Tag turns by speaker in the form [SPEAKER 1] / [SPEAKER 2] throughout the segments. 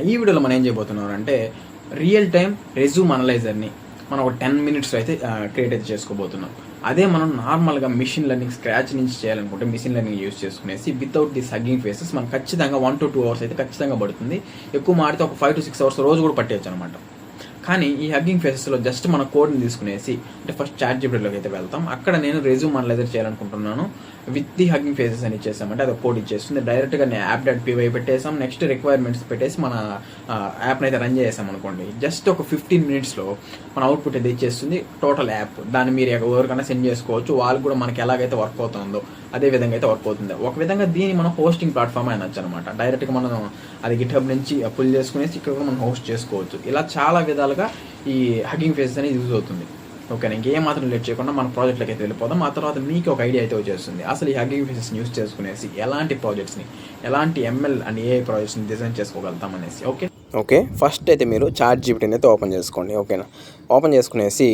[SPEAKER 1] ఈ వీడియోలో మనం ఏం చేయబోతున్నాం అంటే రియల్ టైం రెజ్యూమ్ అనలైజర్ని మనం ఒక 10 minutesలో అయితే క్రియేట్ అయితే చేసుకోబోతున్నాం. అదే మనం నార్మల్గా మిషన్ లెర్నింగ్ స్క్రాచ్ నుంచి చేయాలనుకుంటే మిషన్ లెర్నింగ్ యూస్ చేసుకునేసి వితౌట్ దిస్ హగ్గింగ్ ఫేసెస్ మనకు ఖచ్చితంగా 1 to 2 hours అయితే ఖచ్చితంగా పడుతుంది. ఎక్కువ మాడితే ఒక 5 to 6 hours రోజు కూడా పట్టేయచ్చు అనమాట. కానీ ఈ హగ్గింగ్ ఫేసెస్లో జస్ట్ మన కోడ్ని తీసుకునేసి అంటే ఫస్ట్ ChatGPTలోకి అయితే వెళ్తాం. అక్కడ నేను రెజ్యూమ్ అనలైజర్ చేయాలనుకుంటున్నాను విత్ ది హగ్గింగ్ ఫేసెస్ అని ఇచ్చేసామంటే అది కోడ్ ఇచ్చేస్తుంది. డైరెక్ట్గా నేను app.py పెట్టేసాం. నెక్స్ట్ రిక్వైర్మెంట్స్ పెట్టేసి మన యాప్ని అయితే రన్ చేసాం అనుకోండి. జస్ట్ ఒక 15 minutesలో మన అవుట్పుట్ అయితే ఇచ్చేస్తుంది టోటల్ యాప్. దాన్ని మీరు ఎవరికైనా సెండ్ చేసుకోవచ్చు. వాళ్ళకి కూడా మనకి ఎలాగైతే వర్క్ అవుతుందో అదే విధంగా అయితే వర్క్ అవుతుంది. ఒక విధంగా దీన్ని మనం హోస్టింగ్ ప్లాట్ఫామ్ అనొచ్చు అనమాట. డైరెక్ట్గా మనం అది గిట్హబ్ నుంచి పుల్ చేసుకునేసి ఇక్కడ కూడా మనం హోస్ట్ చేసుకోవచ్చు. ఇలా చాలా విధాలుగా ఈ హగ్గింగ్ ఫేసెస్ అనేది యూజ్ అవుతుంది. ఓకేనా, ఇంకేం మాత్రం లేట్ చేయకుండా మన ప్రాజెక్ట్లోకి అయితే వెళ్ళిపోదాం. ఆ తర్వాత మీకు ఒక ఐడియా అయితే వచ్చేస్తుంది అసలు ఈ హగ్గింగ్ ఫేసెస్ని యూజ్ చేసుకునేసి ఎలాంటి ప్రాజెక్ట్స్ని ఎలాంటి ML అండ్ AI ప్రాజెక్ట్స్ని డిజైన్ చేసుకోగలుగుతాం అనేసి. ఓకే, ఫస్ట్ అయితే మీరు ChatGPTని అయితే ఓపెన్ చేసుకోండి. ఓకేనా, ఓపెన్ చేసుకునేసి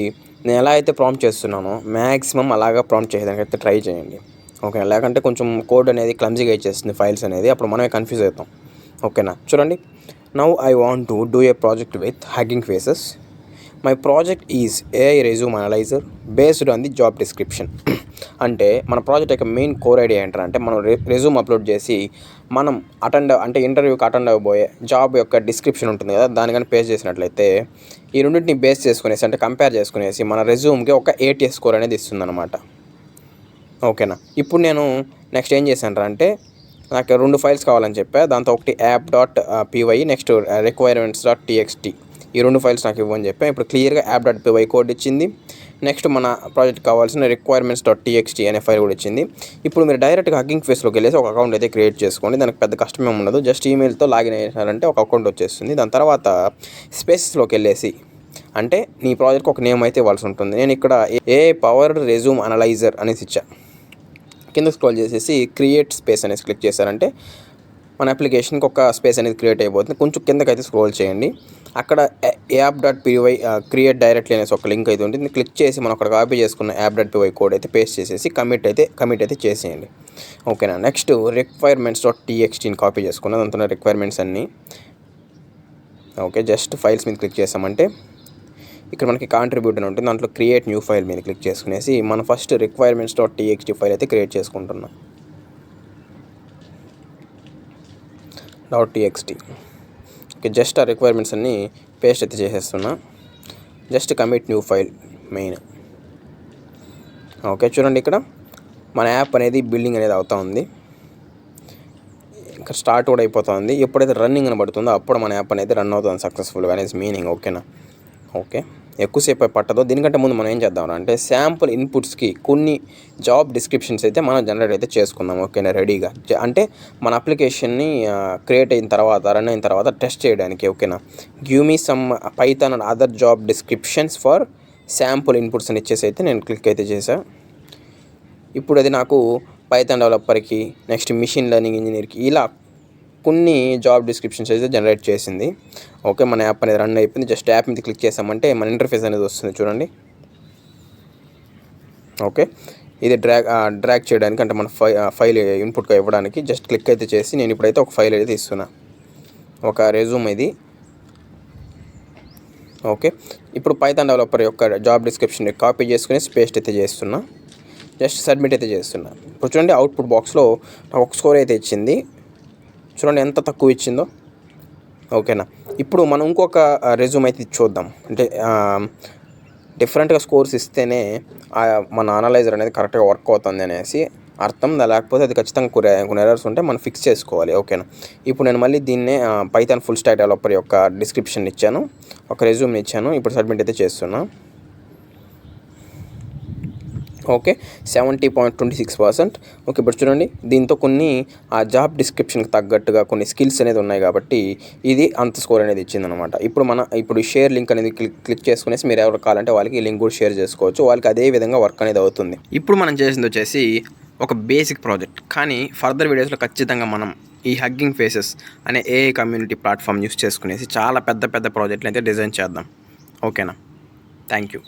[SPEAKER 1] నేను ఎలా అయితే ప్రాంప్ట్ చేస్తున్నానో మ్యాక్సిమం అలాగా ప్రాంప్ట్ చేసేదానికి అయితే ట్రై చేయండి. ఓకేనా, లేకంటే కొంచెం కోడ్ అనేది క్లమ్జీగా ఇచ్చేస్తుంది ఫైల్స్ అనేది, అప్పుడు మనమే కన్ఫ్యూజ్ అవుతాం. ఓకేనా, చూడండి. Now I want to do a project with hugging faces. My project is AI resume analyser based on the job description. అంటే మన ప్రాజెక్ట్ యొక్క మెయిన్ కోర్ ఐడియా ఏంటంటే మనం రెజ్యూమ్ అప్లోడ్ చేసి మనం ఇంటర్వ్యూకి అటెండ్ అవ్వబోయే జాబ్ యొక్క డిస్క్రిప్షన్ ఉంటుంది కదా, దాని కానీ పేస్ట్ చేసినట్లయితే ఈ రెండింటిని బేస్ చేసుకునేసి అంటే కంపేర్ చేసుకునేసి మన రెజ్యూమ్కి ఒక ATS స్కోర్ అనేది ఇస్తుందన్నమాట. ఓకేనా, ఇప్పుడు నేను నెక్స్ట్ ఏం చేశాను అంటే నాకు 2 ఫైల్స్ కావాలని చెప్పా. దాంతో ఒకటి app.py నెక్స్ట్ requirements.txt ఈ 2 ఫైల్స్ నాకు ఇవ్వని చెప్పా. ఇప్పుడు క్లియర్గా app.py కోడ్ ఇచ్చింది. నెక్స్ట్ మన ప్రాజెక్ట్ కావాల్సిన requirements.txt అనే ఫైల్ కూడా ఇచ్చింది. ఇప్పుడు మీరు డైరెక్ట్గా హగ్గింగ్ ఫేస్లోకి వెళ్ళేసి ఒక అకౌంట్ అయితే క్రియేట్ చేసుకోండి. దానికి పెద్ద కష్టమేం ఉండదు. జస్ట్ ఈమెయిల్తో లాగిన్ అయ్యారంటే ఒక అకౌంట్ వచ్చేస్తుంది. దాని తర్వాత స్పేసెస్లోకి వెళ్ళేసి అంటే నీ ప్రాజెక్ట్కి ఒక నేమ్ అయితే ఇవ్వాల్సి ఉంటుంది. నేను ఇక్కడ AI పవర్డ్ రెజ్యూమ్ అనలైజర్ అనేసి ఇచ్చా. కింద స్క్రోల్ చేసేసి క్రియేట్ స్పేస్ అనేసి క్లిక్ చేశారంటే మన అప్లికేషన్కి ఒక స్పేస్ అనేది క్రియేట్ అయిపోతుంది. కొంచెం కిందకైతే స్క్రోల్ చేయండి. అక్కడ app.py క్రియేట్ డైరెక్ట్లీ అనేసి ఒక లింక్ అయితే ఉంటుంది. క్లిక్ చేసి మనం అక్కడ కాపీ చేసుకున్న app.py కోడ్ అయితే పేస్ట్ చేసేసి కమిట్ అయితే చేసేయండి. ఓకేనా, నెక్స్ట్ requirements.txtని కాపీ చేసుకున్న దాంతో రిక్వైర్మెంట్స్ అన్నీ. ఓకే, జస్ట్ ఫైల్స్ మీద క్లిక్ చేసామంటే ఇక్కడ మనకి కాంట్రిబ్యూట్ అని ఉంటుంది. దాంట్లో క్రియేట్ న్యూ ఫైల్ మీద క్లిక్ చేసుకునేసి మనం ఫస్ట్ requirements.txt ఫైల్ అయితే క్రియేట్ చేసుకుంటున్నాం. .txt. ఓకే, జస్ట్ ఆ రిక్వైర్మెంట్స్ అన్నీ పేస్ట్ అయితే చేసేస్తున్నా. Just commit new file main. Okay, చూడండి ఇక్కడ మన యాప్ అనేది బిల్డింగ్ అనేది అవుతా ఉంది. ఇక్కడ స్టార్ట్ కూడా అయిపోతుంది. ఎప్పుడైతే రన్నింగ్ అని పడుతుందో అప్పుడు మన యాప్ అనేది రన్ అవుతుంది సక్సెస్ఫుల్గా అనేసి మీనింగ్. ఓకేనా, ఓకే, ఎక్కువసేపు పట్టదు. దీనికంటే ముందు మనం ఏం చేద్దాం అంటే శాంపుల్ ఇన్పుట్స్కి కొన్ని జాబ్ డిస్క్రిప్షన్స్ అయితే మనం జనరేట్ అయితే చేసుకుందాం. ఓకేనా, రెడీగా అంటే మన అప్లికేషన్ని క్రియేట్ అయిన తర్వాత రన్ అయిన తర్వాత టెస్ట్ చేయడానికి. ఓకేనా, give me some Python and other job descriptions for sample inputs అని ఇచ్చేసి అయితే నేను క్లిక్ అయితే చేశాను. ఇప్పుడు అది నాకు పైథాన్ డెవలపర్కి నెక్స్ట్ మిషన్ లెర్నింగ్ ఇంజనీర్కి ఇలా కొన్ని జాబ్ డిస్క్రిప్షన్స్ అయితే జనరేట్ చేసింది. ఓకే, మన యాప్ అనేది రన్ అయిపోయింది. జస్ట్ యాప్ మీద క్లిక్ చేసామంటే మన ఇంటర్ఫేస్ అనేది వస్తుంది చూడండి. ఓకే, ఇది డ్రాగ్ చేయడానికి అంటే మన ఫైల్ ఇన్పుట్గా ఇవ్వడానికి జస్ట్ క్లిక్ అయితే చేసి నేను ఇప్పుడైతే ఒక ఫైల్ అయితే ఇస్తున్నా, ఒక రెజ్యూమ్ ఇది. ఓకే, ఇప్పుడు పైథాన్ డెవలపర్ యొక్క జాబ్ డిస్క్రిప్షన్ కాపీ చేసుకుని పేస్ట్ అయితే చేస్తున్నా. జస్ట్ సబ్మిట్ అయితే చేస్తున్నా. ఇప్పుడు చూడండి అవుట్పుట్ బాక్స్లో ఒక స్కోర్ అయితే ఇచ్చింది. చూడండి ఎంత తక్కువ ఇచ్చిందో. ఓకేనా, ఇప్పుడు మనం ఇంకొక రెజ్యూమ్ అయితే చూద్దాం. అంటే డిఫరెంట్గా స్కోర్స్ ఇస్తేనే మన అనలైజర్ అనేది కరెక్ట్గా వర్క్ అవుతుంది అనేసి అర్థం. లేకపోతే అది ఖచ్చితంగా కొన్ని ఎర్రర్స్ ఉంటే మనం ఫిక్స్ చేసుకోవాలి. ఓకేనా, ఇప్పుడు నేను మళ్ళీ దీన్నే పైథాన్ ఫుల్ స్టాక్ డెవలపర్ యొక్క డిస్క్రిప్షన్ ఇచ్చాను, ఒక రెజ్యూమ్ని ఇచ్చాను. ఇప్పుడు సబ్మిట్ అయితే చేస్తున్నా. ఓకే, 70.26%. ఓకే, ఇప్పుడు చూడండి దీంతో కొన్ని ఆ జాబ్ డిస్క్రిప్షన్కి తగ్గట్టుగా కొన్ని స్కిల్స్ అనేది ఉన్నాయి కాబట్టి ఇది అంత స్కోర్ అనేది ఇచ్చిందనమాట. ఇప్పుడు షేర్ లింక్ అనేది క్లిక్ చేసుకునేసి మీరు ఎవరు కావాలంటే వాళ్ళకి ఈ లింక్ కూడా షేర్ చేసుకోవచ్చు. వాళ్ళకి అదే విధంగా వర్క్ అనేది అవుతుంది. ఇప్పుడు మనం చేసింది వచ్చేసి ఒక బేసిక్ ప్రాజెక్ట్, కానీ ఫర్దర్ వీడియోస్లో ఖచ్చితంగా మనం ఈ హగ్గింగ్ ఫేసెస్ అనే AI కమ్యూనిటీ ప్లాట్ఫామ్ యూస్ చేసుకునేసి చాలా పెద్ద ప్రాజెక్టులు అయితే డిజైన్ చేద్దాం. ఓకేనా, థ్యాంక్ యూ.